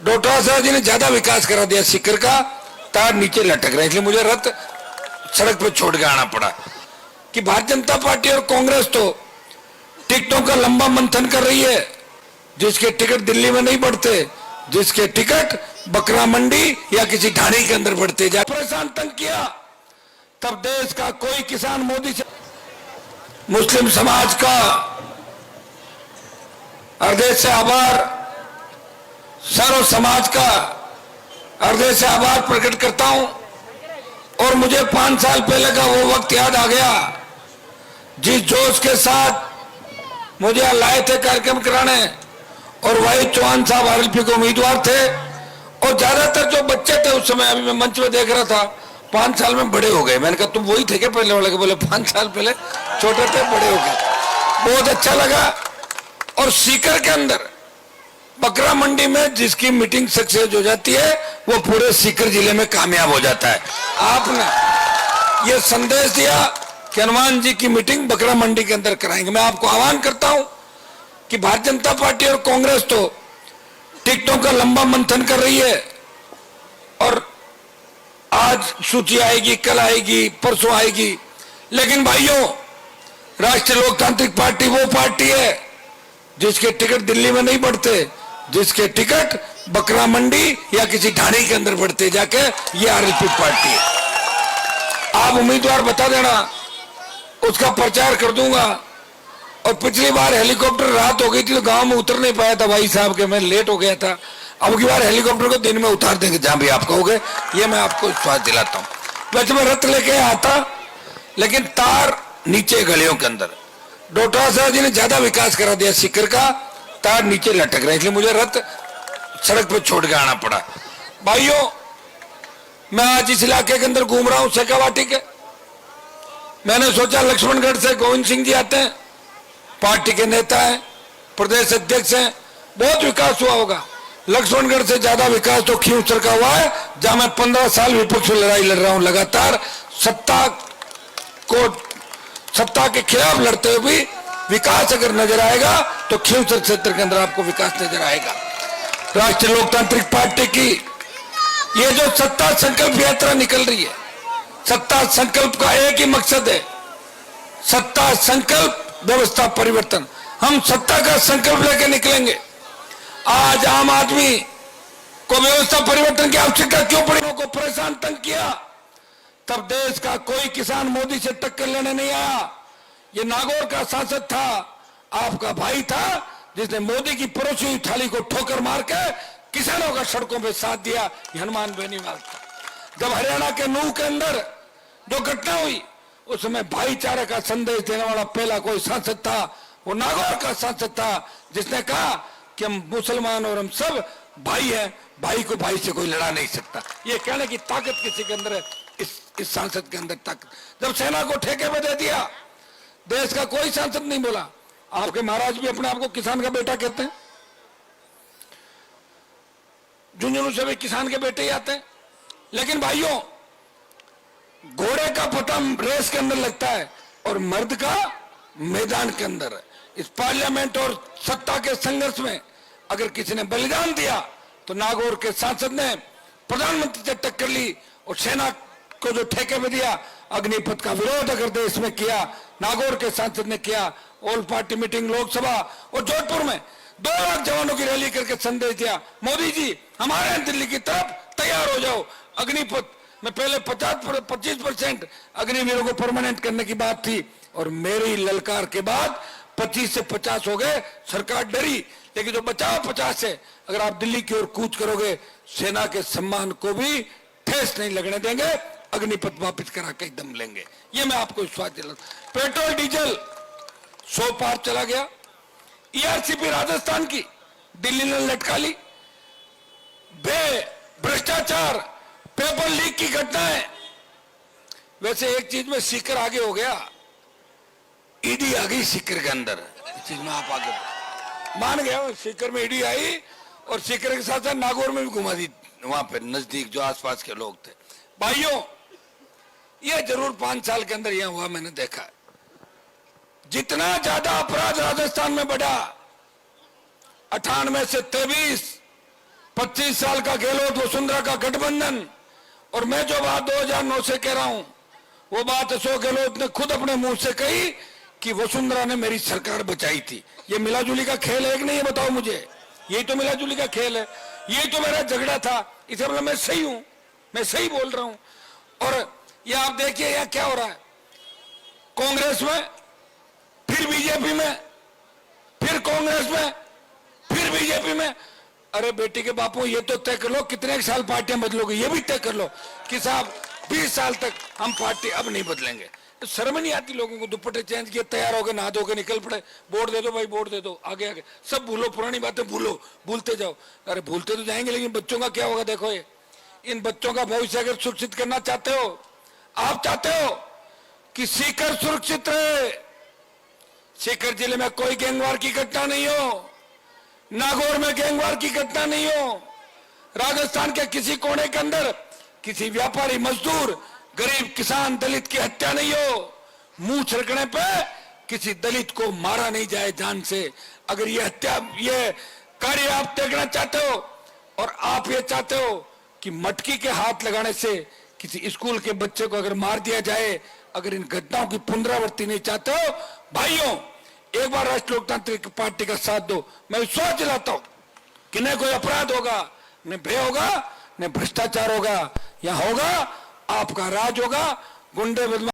डोटासरा जी ने ज्यादा विकास करा दिया सीकर का, तार नीचे लटक रहे, इसलिए मुझे रथ सड़क पर छोड़ के आना पड़ा। कि भारतीय जनता पार्टी और कांग्रेस तो टिकटों का लंबा मंथन कर रही है, जिसके टिकट दिल्ली में नहीं बढ़ते, जिसके टिकट बकरा मंडी या किसी ढाणी के अंदर बढ़ते जाए। परेशान तंग किया, तब देश का कोई किसान मोदी से, मुस्लिम समाज का हृदय से आभार, सर्व समाज का हृदय से आभार प्रकट करता हूं। और मुझे 5 साल पहले का वो वक्त याद आ गया, जिस जोश के साथ मुझे लाए थे कार्यक्रम कराने, और वही चौहान साहब आरएलपी के उम्मीदवार थे, और ज्यादातर जो बच्चे थे उस समय, अभी मैं मंच में देख रहा था, 5 साल में बड़े हो गए। मैंने कहा तुम वही थे क्या पहले वाले? बोले 5 साल पहले छोटे थे, बड़े हो गए। बहुत अच्छा लगा। और सीकर के अंदर बकरा मंडी में जिसकी मीटिंग सक्सेस हो जाती है, वो पूरे सीकर जिले में कामयाब हो जाता है। आपने ये संदेश दिया कि हनुमान जी की मीटिंग बकरा मंडी के अंदर कराएंगे। मैं आपको आह्वान करता हूं कि भारतीय जनता पार्टी और कांग्रेस तो टिकटों का लंबा मंथन कर रही है, और आज सूची आएगी, कल आएगी, परसों आएगी, लेकिन भाइयों, राष्ट्रीय लोकतांत्रिक पार्टी वो पार्टी है जिसके टिकट दिल्ली में नहीं बढ़ते, जिसके टिकट बकरा मंडी या किसी ढाणी के अंदर बढ़ते जाके, ये आरएलपी पार्टी है। आप उम्मीदवार बता देना, उसका प्रचार कर दूंगा। और पिछली बार हेलीकॉप्टर रात हो गई थी तो गांव में उतर नहीं पाया था भाई साहब के, मैं लेट हो गया था। अब की बार हेलीकॉप्टर को दिन में उतार देंगे जहां भी आप कहोगे, ये मैं आपको विश्वास दिलाता हूं। वैसे मैं रथ लेके आता, लेकिन तार नीचे गलियों के अंदर, डोटासरा जी ने ज्यादा विकास करा दिया सीकर का, तार नीचे लटक रहे, इसलिए मुझे रथ सड़क पर छोड़ के आना पड़ा। भाइयों, मैं आज इस इलाके के अंदर घूम रहा हूं, शेखावाटी के। मैंने सोचा लक्ष्मणगढ़ से गोविंद सिंह जी आते हैं, पार्टी के नेता हैं, प्रदेश अध्यक्ष हैं, बहुत विकास हुआ होगा। लक्ष्मणगढ़ से ज्यादा विकास तो खींवसर का हुआ है, जहां मैं 15 साल विपक्ष में लड़ाई लड़ रहा हूं लगातार। सत्ता के खिलाफ लड़ते हुए भी विकास अगर नजर आएगा तो खींवसर क्षेत्र के अंदर आपको विकास नजर आएगा। राष्ट्रीय लोकतांत्रिक पार्टी की ये जो सत्ता संकल्प यात्रा निकल रही है, सत्ता संकल्प का एक ही मकसद है, सत्ता संकल्प व्यवस्था परिवर्तन। हम सत्ता का संकल्प लेकर निकलेंगे। आज आम आदमी को व्यवस्था परिवर्तन की आवश्यकता क्यों पड़ी? को परेशान तंग किया, तब देश का कोई किसान मोदी से टक्कर लेने नहीं आया। ये नागौर का सांसद था, आपका भाई था, जिसने मोदी की परोसी हुई थाली को ठोकर मार के किसानों का सड़कों पे साथ दिया। हनुमान बेनीवाल था। जब हरियाणा के नूह के अंदर जो घटना हुई, उस समय भाईचारे का संदेश देने वाला पहला कोई सांसद था, वो नागौर का सांसद था, जिसने कहा कि हम मुसलमान और हम सब भाई हैं, भाई को भाई से कोई लड़ा नहीं सकता। ये कहने की ताकत किसी के अंदर है, इस सांसद के अंदर ताकत। जब सेना को ठेके में दे दिया, देश का कोई सांसद नहीं बोला। आपके महाराज भी अपने आप को किसान का बेटा कहते हैं, झुंझुनू से भी किसान के बेटे ही आते हैं। लेकिन भाइयों, घोड़े का पता रेस के अंदर लगता है और मर्द का मैदान के अंदर। इस पार्लियामेंट और सत्ता के संघर्ष में अगर किसी ने बलिदान दिया तो नागौर के सांसद ने प्रधानमंत्री से टक्कर ली और सेना को जो ठेके में दिया, अग्निपथ का विरोध अगर देश में किया, नागौर के सांसद ने किया। ऑल पार्टी मीटिंग लोकसभा और जोधपुर में 2 लाख जवानों की रैली करके संदेश दिया, मोदी जी हमारे दिल्ली की तरफ तैयार हो जाओ। अग्निपथ में पहले 25% अग्निवीरों को परमानेंट करने की बात थी, और मेरी ललकार के बाद 25 से 50 हो गए। सरकार डरी, लेकिन जो बचाव 50 है, अगर आप दिल्ली की ओर कूच करोगे, सेना के सम्मान को भी ठेस नहीं लगने देंगे, अग्निपथ वापिस करा के दम लेंगे। ये मैं आपको विश्वास दिलाता। पेट्रोल डीजल 100 पार चला गया। ईआरसीपी राजस्थान की दिल्ली ने लटका ली। भ्रष्टाचार, पेपर लीक की घटनाएं। वैसे एक चीज में सीकर आगे हो गया, ईडी आ गई सीकर के अंदर। इस चीज में आप आगे मान गया, सीकर में ईडी आई और सीकर के साथ साथ नागौर में भी घुमा दी, वहां पे नजदीक जो आसपास के लोग थे। भाइयों, ये जरूर 5 साल के अंदर यहां हुआ, मैंने देखा। जितना ज्यादा अपराध राजस्थान में बढ़ा, 98 से 23, 25 साल का गहलोत वसुंधरा का गठबंधन, और मैं जो बात 2009 से कह रहा हूं वो बात अशोक गहलोत ने खुद अपने मुंह से कही कि वसुंधरा ने मेरी सरकार बचाई थी। ये मिलाजुली का खेल है कि नहीं, ये बताओ मुझे। यही तो मिलाजुली का खेल है, यही तो मेरा झगड़ा था। इसे मतलब मैं सही हूं, मैं सही बोल रहा हूं। और ये आप देखिए यह क्या हो रहा है, कांग्रेस में, फिर बीजेपी में, फिर कांग्रेस में, फिर बीजेपी में। अरे बेटी के बापू, ये तो तय कर लो कितने साल पार्टियां बदलोगे, ये भी तय कर लो कि साहब 20 साल तक हम पार्टी अब नहीं बदलेंगे। तो शर्म नहीं आती लोगों को? दुपट्टे चेंज किए, तैयार हो गए, नहा धो के निकल पड़े, वोट दे दो भाई, वोट दे दो, आगे आगे सब भूलो, पुरानी बातें भूलो, भूलते जाओ। अरे भूलते तो जाएंगे, लेकिन बच्चों का क्या होगा? देखो ये, इन बच्चों का भविष्य अगर सुरक्षित करना चाहते हो, आप चाहते हो कि सीकर सुरक्षित रहे, सीकर जिले में कोई गैंगवार की घटना नहीं हो, नागौर में गैंगवार की घटना नहीं हो, राजस्थान के किसी कोने के अंदर किसी व्यापारी, मजदूर, गरीब, किसान, दलित की हत्या नहीं हो, मुंह छिड़कने पे किसी दलित को मारा नहीं जाए जान से। अगर ये हत्या, ये कार्य आप देखना चाहते हो, और आप ये चाहते हो कि मटकी के हाथ लगाने से किसी स्कूल के बच्चे को अगर मार दिया जाए, अगर इन घटनाओं की पुनरावृत्ति नहीं चाहते हो, भाइयों एक बार राष्ट्रीय लोकतांत्रिक पार्टी का साथ दो। मैं विश्वास दिलाता हूं कि न कोई अपराध होगा, न भय होगा, न भ्रष्टाचार होगा, यहां होगा आपका राज होगा, गुंडे बदमाश